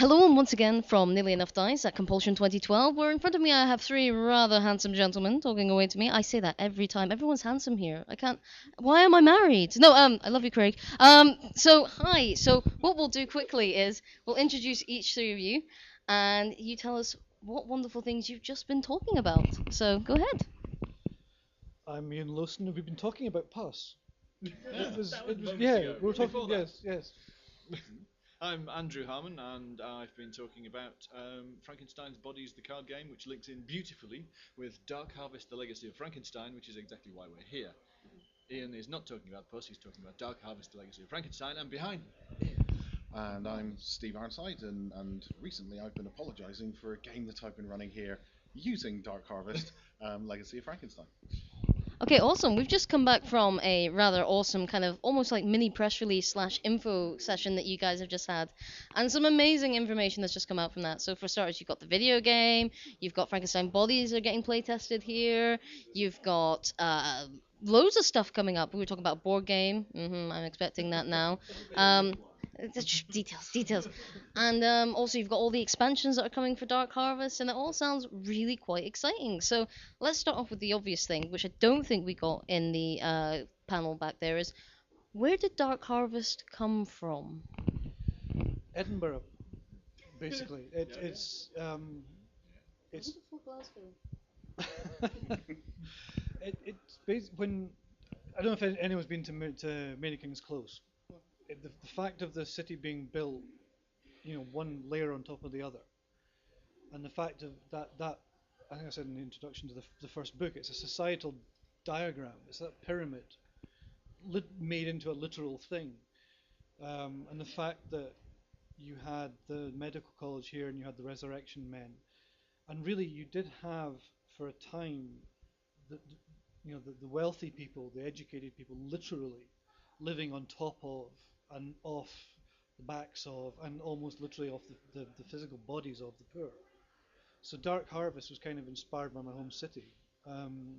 Hello, and once again from Nearly Enough Dice at Compulsion 2012, where in front of me I have three rather handsome gentlemen talking away to me. I say that every time. Everyone's handsome here. I can't. Why am I married? No, I love you, Craig. So hi. So what we'll do quickly is we'll introduce each three of you, and you tell us what wonderful things you've just been talking about. So go ahead. I'm Ian Lawson, and we've been talking about pus. Yeah, We were talking, yes. I'm Andrew Harmon, and I've been talking about Frankenstein's Bodies, the card game, which links in beautifully with Dark Harvest, the Legacy of Frankenstein, which is exactly why we're here. Ian is not talking about Puss, he's talking about Dark Harvest, the Legacy of Frankenstein, and behind me. And I'm Steve Ironside, and recently I've been apologising for a game that I've been running here using Dark Harvest, Legacy of Frankenstein. Okay, awesome. We've just come back from a rather awesome kind of almost like mini press release slash info session that you guys have just had. And some amazing information that's just come out from that. So for starters, you've got the video game, you've got Frankenstein Bodies are getting play tested here, you've got loads of stuff coming up. We were talking about board game. I'm expecting that now. Details. And also you've got all the expansions that are coming for Dark Harvest, and it all sounds really quite exciting. So let's start off with the obvious thing, which I don't think we got in the panel back there, is where did Dark Harvest come from? Edinburgh, basically. It's Glasgow. when I don't know if anyone's been to Mary King's Close. The fact of the city being built, one layer on top of the other, and the fact of that I think I said in the introduction to the first book, it's a societal diagram. It's that pyramid made into a literal thing, and the fact that you had the medical college here and you had the resurrection men, and really you did have for a time the wealthy people, the educated people, literally living on top of and off the backs of and almost literally off the physical bodies of the poor. So Dark Harvest was kind of inspired by my home city. Um,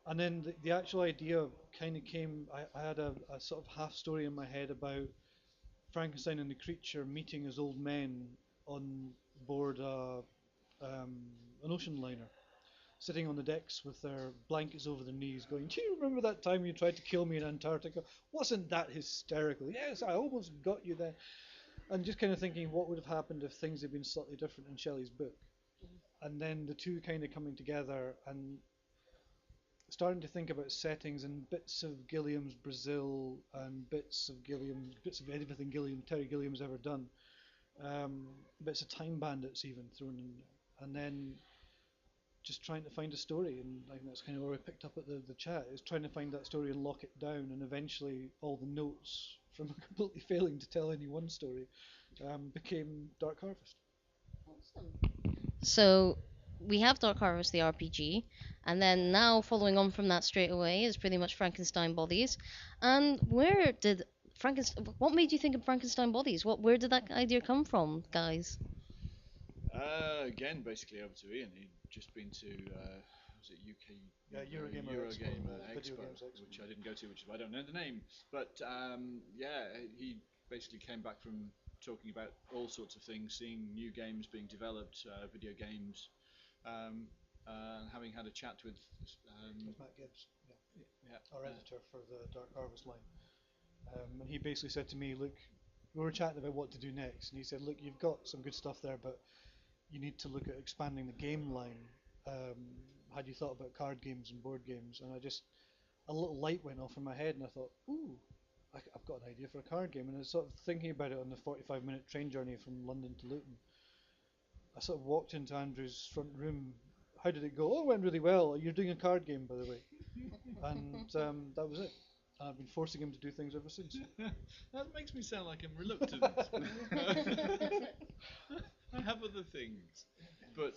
and then the actual idea kind of came, I had a sort of half story in my head about Frankenstein and the creature meeting as old men on board an ocean liner, sitting on the decks with their blankets over their knees, going, "Do you remember that time you tried to kill me in Antarctica? Wasn't that hysterical? Yes, I almost got you then." And just kind of thinking what would have happened if things had been slightly different in Shelley's book. And then the two kind of coming together and starting to think about settings and bits of Gilliam's Brazil and bits of everything Terry Gilliam's ever done, bits of Time Bandits even thrown in there, and then just trying to find a story. And I think that's kind of where we picked up at the chat, is trying to find that story and lock it down, and eventually all the notes from completely failing to tell any one story became Dark Harvest. So we have Dark Harvest, the RPG, and then now following on from that straight away is pretty much Frankenstein Bodies. And where did Frankenstein? What made you think of Frankenstein Bodies? Where did that idea come from, guys? Again, basically over to Ian. He'd just been to, was it UK? Eurogamer Expo, which I didn't go to, which is why I don't know the name. But yeah, he basically came back from talking about all sorts of things, seeing new games being developed, video games, having had a chat with Matt Gibbs, yeah, our editor for the Dark Harvest line. And he basically said to me, "Look, we were chatting about what to do next," and he said, "Look, you've got some good stuff there, but you need to look at expanding the game line. Had you thought about card games and board games?" And a little light went off in my head, and I thought, "Ooh, I've got an idea for a card game." And I was sort of thinking about it on the 45-minute train journey from London to Luton. I sort of walked into Andrew's front room. "How did it go?" "Oh, it went really well. You're doing a card game, by the way." And that was it. And I've been forcing him to do things ever since. That makes me sound like I'm reluctant. I have other things, but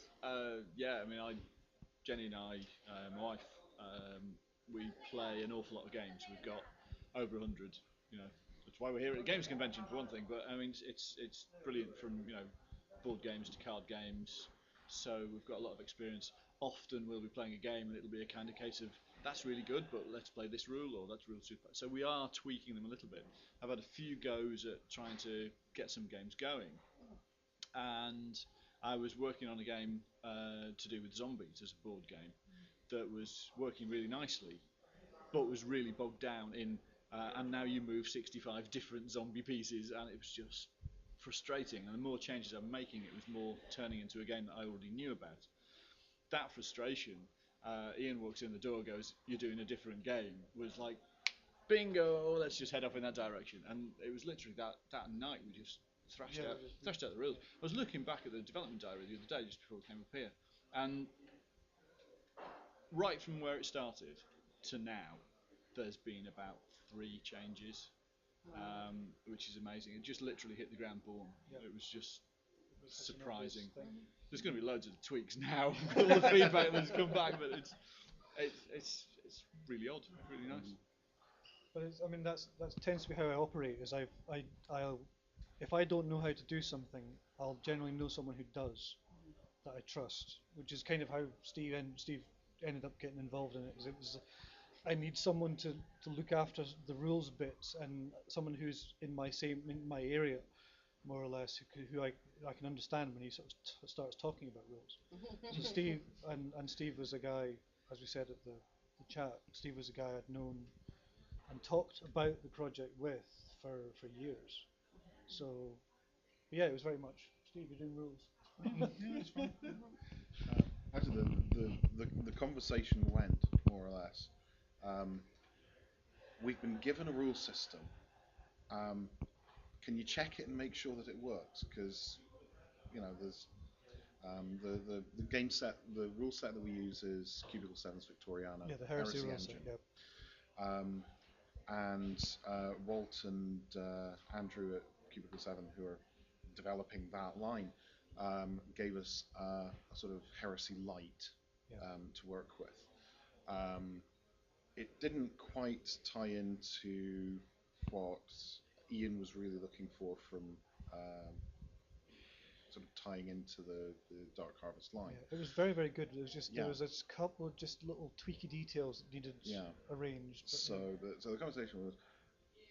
yeah, I mean, Jenny and I, my wife, we play an awful lot of games. We've got over 100. You know, that's why we're here at the games convention for one thing. But I mean, it's brilliant from board games to card games. So we've got a lot of experience. Often we'll be playing a game and it'll be a kind of case of that's really good, but let's play this rule or that's rule super. So we are tweaking them a little bit. I've had a few goes at trying to get some games going, and I was working on a game to do with zombies as a board game that was working really nicely, but was really bogged down in. And now you move 65 different zombie pieces, and it was just frustrating. And the more changes I'm making, it was more turning into a game that I already knew about. That frustration, Ian walks in the door, goes, "You're doing a different game," was like, bingo, let's just head off in that direction. And it was literally that night we just thrashed out the rules. I was looking back at the development diary the other day just before I came up here, and right from where it started to now, there's been about 3 changes, which is amazing. It just literally hit the ground born. Yeah. It was just It was such an surprising. obvious thing. There's going to be loads of tweaks now. All the feedback that's come back, but it's really odd, really nice. But I mean, that tends to be how I operate. Is I'll if I don't know how to do something, I'll generally know someone who does that I trust, which is kind of how Steve ended up getting involved in it. Is it was I need someone to look after the rules bits and someone who's in my area, more or less, who I can understand when he sort of starts talking about rules. So Steve and Steve was a guy, as we said at the chat. Steve was a guy I'd known and talked about the project with for years. So yeah, it was very much Steve, you're doing rules. Yeah, it's fine. Actually, the conversation went more or less. Um, we've been given a rule system. Um, can you check it and make sure that it works? Because there's the game set, the rule set that we use is Cubicle 7's Victoriana Yeah, the heresy rules. engine. Yeah. Um, and Walt and Andrew at Cubicle 7, who are developing that line, gave us a sort of heresy light Yeah. to work with. It didn't quite tie into what Ian was really looking for from sort of tying into the Dark Harvest line. Yeah, it was very, very good. It was just Yeah. there was a couple of just little tweaky details that needed arranged. But, So the conversation was,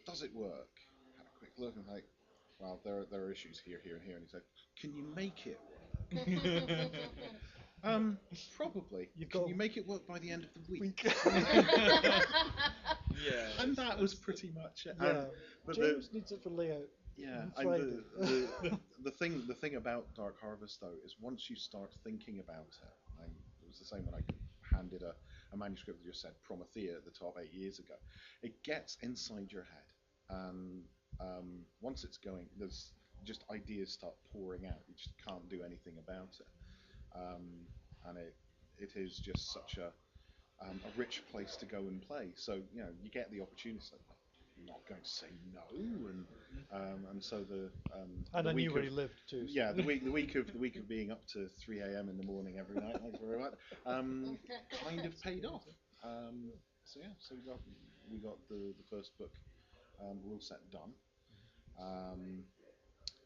does it work? Had a quick look and like, well, there are issues here, here, and here. And he said, can you make it work? Probably. Can you make it work by the end of the week? Yeah. And that was pretty much it. Yeah. But James needs it for layout. yeah, on Friday. the thing about Dark Harvest though is once you start thinking about it, and it was the same when I handed a manuscript that just said Promethea at the top 8 years ago. It gets inside your head, and once it's going, there's just ideas start pouring out. You just can't do anything about it, and it is just such a rich place to go and play. So you get the opportunity. I'm not going to say no, and so And the I week knew where of, he lived too. So. yeah, the week of being up to 3 a.m. in the morning every night, thanks very much, kind of paid off. So yeah, so we got the first book rule set done,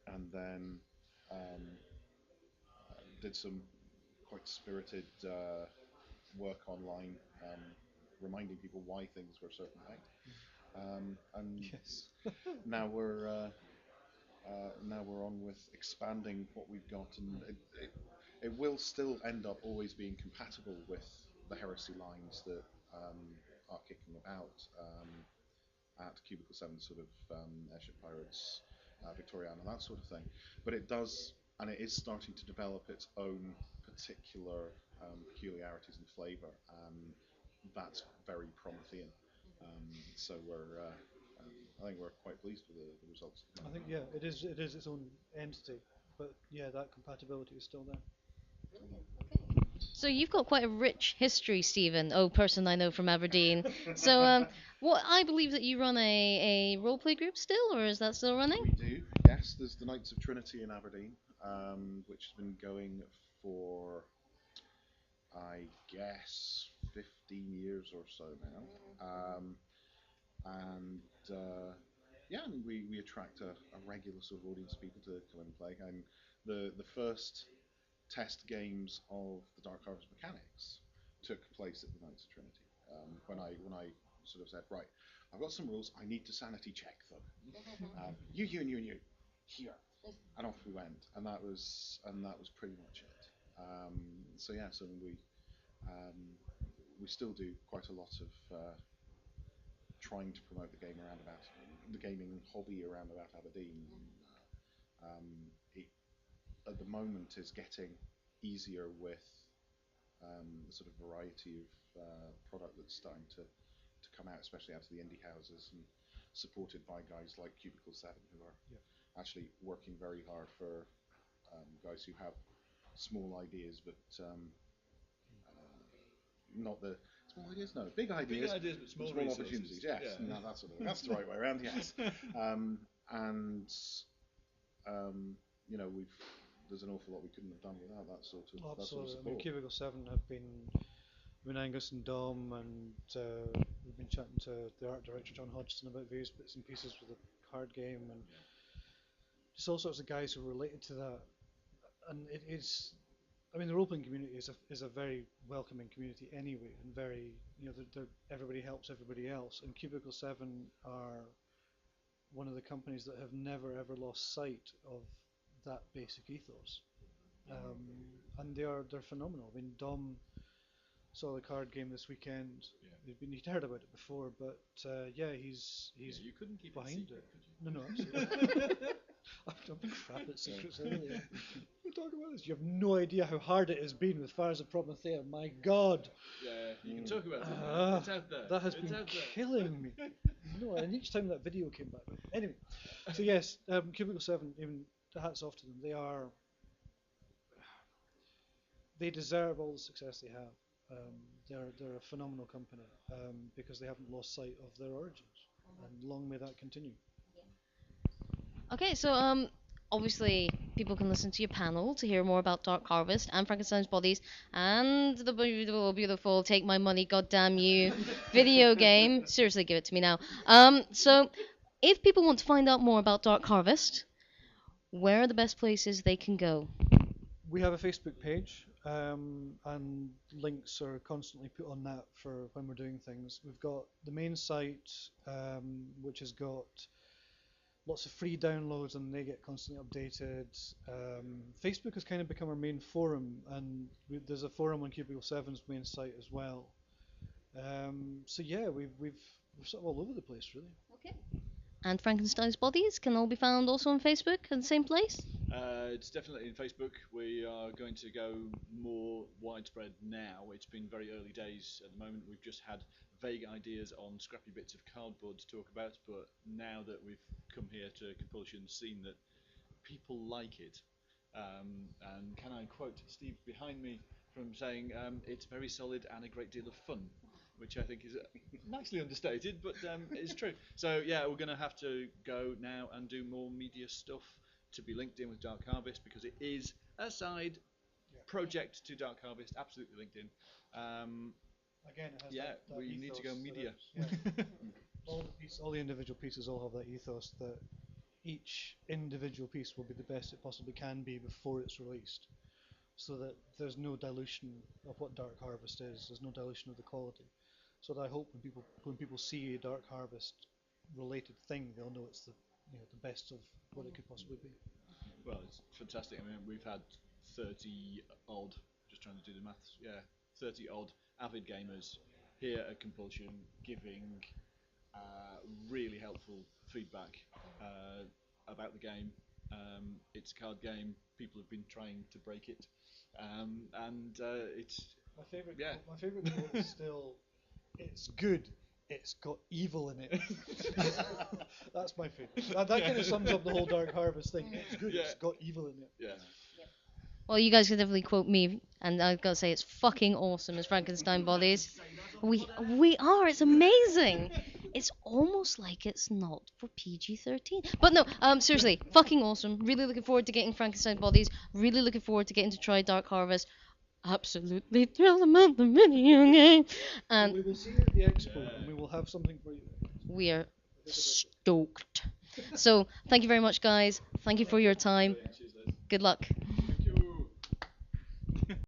and then did some quite spirited work online, reminding people why things were a certain way. And Yes. now we're on with expanding what we've got, and it will still end up always being compatible with the heresy lines that are kicking about at Cubicle 7, sort of Airship Pirates, Victoriana, and that sort of thing. But it does, and it is starting to develop its own particular peculiarities and flavour, and that's very Promethean. So I think we're quite pleased with the results. I think it is its own entity, but yeah, that compatibility is still there. So you've got quite a rich history, Stephen. Oh, person I know from Aberdeen. So, what I believe that you run a roleplay group still, or is that still running? We do, yes. There's the Knights of Trinity in Aberdeen, which has been going for, I guess, 15 years or so now. And yeah, and we attract a regular sort of audience of people to come and play. And the first test games of the Dark Harvest mechanics took place at the Knights of Trinity. When I sort of said, right, I've got some rules, I need to sanity check them. You, here. and off we went, and that was pretty much it. So yeah, so we still do quite a lot of trying to promote the game around about the gaming hobby around about Aberdeen. It at the moment is getting easier with the sort of variety of product that's starting to come out, especially out of the indie houses and supported by guys like Cubicle 7 who are Yeah. actually working very hard for guys who have small ideas but not the small ideas, no, Big ideas but small small resources. opportunities. Yes, Yeah. no, that's the right way around. Yes, and um, we've there's an awful lot we couldn't have done without that sort of Absolutely. I mean, support. Cubicle 7 have been, I mean, Angus and Dom, and we've been chatting to the art director John Hodgson about various bits and pieces for the card game, and just all sorts of guys who are related to that. And it is, I mean, the role-playing community is a very welcoming community anyway, and very, everybody helps everybody else. And Cubicle 7 are one of the companies that have never ever lost sight of that basic ethos. Um, and they're phenomenal. I mean, Dom saw the card game this weekend. He'd heard about it before, but yeah, he's You couldn't keep behind it it. secret, No, absolutely. I'm crap at secrets. I really am. We talk about this. You have no idea how hard it has been with Fires of Prometheia. My God. Yeah, you can talk about it. It's out there. That has It's been out there. killing me. No, and each time that video came back. Anyway, so yes, Cubicle 7, even hats off to them. They deserve all the success they have. They're a phenomenal company because they haven't lost sight of their origins, and long may that continue. Okay, so obviously people can listen to your panel to hear more about Dark Harvest and Frankenstein's Bodies and the beautiful, beautiful Take My Money, Goddamn You video game. Seriously, give it to me now. So if people want to find out more about Dark Harvest, where are the best places they can go? We have a Facebook page, and links are constantly put on that for when we're doing things. We've got the main site, which has got lots of free downloads, and they get constantly updated. Facebook has kind of become our main forum, and there's a forum on Cubicle 7's main site as well. So yeah, we're sort of all over the place, really. Okay. And Frankenstein's Bodies can all be found also on Facebook in the same place? It's definitely in Facebook. We are going to go more widespread now. It's been very early days at the moment. We've just had vague ideas on scrappy bits of cardboard to talk about, but now that we've come here to Compulsion, seen that people like it, and can I quote Steve behind me from saying it's very solid and a great deal of fun, which I think is nicely understated, but it's true. So yeah, we're going to have to go now and do more media stuff to be linked in with Dark Harvest, because it is a side project to Dark Harvest, absolutely linked in. Again, it has Yeah, that we need to go ethos media. all the individual pieces all have that ethos that each individual piece will be the best it possibly can be before it's released, so that there's no dilution of what Dark Harvest is. There's no dilution of the quality. So that I hope when people see a Dark Harvest related thing, they'll know it's the best of what it could possibly be. Well, it's fantastic. I mean, we've had 30 odd, just trying to do the maths, yeah, 30 odd avid gamers here at Compulsion giving really helpful feedback about the game. It's a card game. People have been trying to break it, and it's My favorite, yeah. my favorite quote is still, "It's good. It's got evil in it." That's my favorite. That kind of sums up the whole Dark Harvest thing. It's good. Yeah. It's got evil in it. Yeah. Well, you guys can definitely quote me, and I've got to say it's fucking awesome as Frankenstein Bodies. We are. It's amazing. It's almost like it's not for PG-13. But no, seriously, fucking awesome. Really looking forward to getting Frankenstein Bodies. Really looking forward to getting to try Dark Harvest. Absolutely thrilled about the video game. And We will see you at the expo, and we will have something for you. we are stoked. So, thank you very much, guys. Thank you for your time. Good luck.